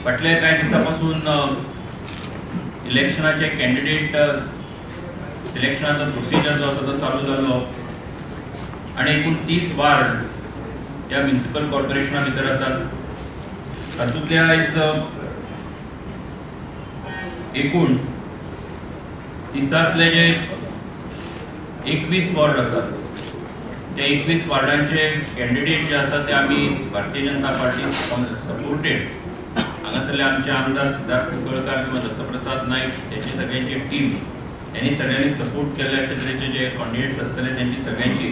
फाटल्या काही दिवसापासून इलेक्शनाचे कॅन्डिडेट सिलेक्शनाचा प्रोसिजर जो आसा तो चालू जालो आणि एकूण 30 वार्ड या म्युनिसिपल कॉर्पोरेशना भितर आसात। तातूंतले आयज एकूण 30तले जे 21 वार्ड आसात त्या 21 वार्डांचे कॅन्डिडेट जे आसात ते आमी भारतीय जनता पार्टी सपोर्टेड हांगासरले आमचे आमदार सिद्धार्थ कुंकळकार किंवा दत्तप्रसाद नाईक त्यांची सगळ्यांची टीम यांनी सगळ्यांनी सपोर्ट केल्या अशा तरेचे जे कॅन्डिडेट्स आसतले त्यांची सगळ्यांची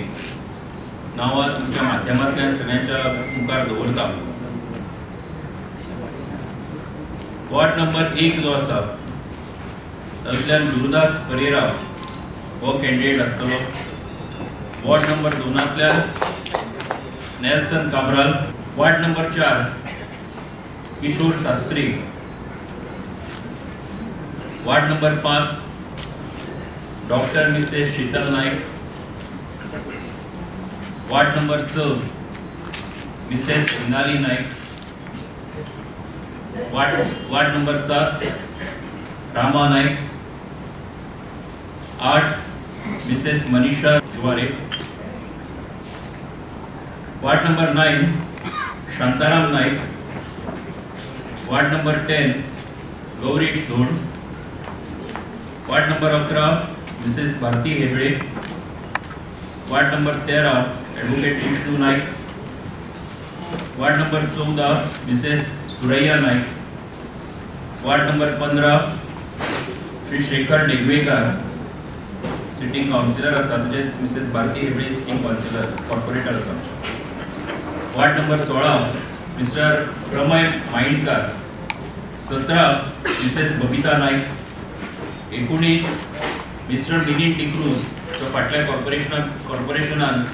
नावां तुमच्या माध्यमांतल्यान सगळ्यांच्या मुखार दवरता। वॉर्ड नंबर 1 जो आसा तातूंतल्यान गुरुदास परेरा हो कॅन्डिडेट आसतलो। Ward number 2 Nelson Cabral. Ward number 4 Kishore Shastri. Ward number 5 doctor Mrs Sheetal Naik. Ward number 6 Mrs Hinali Naik. Ward number 7 Rama Naik. 8 Mrs Manisha Juvare. Ward number 9 Shantaram Naik. Ward number 10 Gaurish Dhond. Ward number 11 Mrs Bharati Hegde. Ward number 13 advocate Vishnu Naik. Ward number 14 Mrs Suraiya Naik. Ward number 15 Shri Shekhar Degwekar sitting councillor आसा तशेंच Mrs Bharati Hegde sitting councillor corporator आसा। Ward number 16 Mister Pramay Maindkar. 17 Mrs Babita Naik. 19 Mister Milind टिक्रूज जो फाटल्या कॉर्पोरेशनान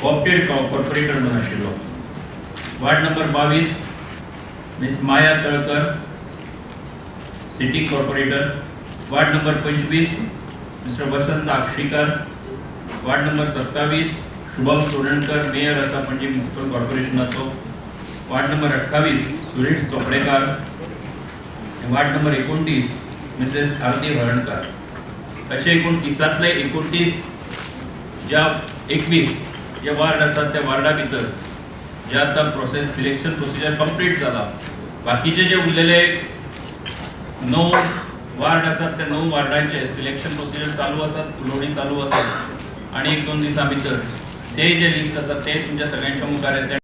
opted corporator म्हणून आशिल्लो। Ward number 22 Miss Maya Talkar city corporator. Ward number 25 Mister Vasant Akshikar. Ward number 27 Shubham Sodankar mayor आसा पणजी म्युनिसिपल कॉर्पोरेशनाचो। Ward number 28 Suresh Chopdekar. Ward number 29 Mrs Aarti Harankar. अशे एकूण 30तले 29 ज्या 21 जे वार्ड आसात त्या वार्डा भितर जे आता सिलेक्शन प्रोसिजर कंप्लीट जाला। बाकीचे जे उरलेले 9 वार्ड आसात त्या 9 वार्डांचे सिलेक्शन प्रोसिजर चालू आसात, उलोवणी चालू आसात आणि 1-2 दिसां भितर ते जे लिस्ट आसा ते तुमच्या सगळ्यांच्या मुखार येतले।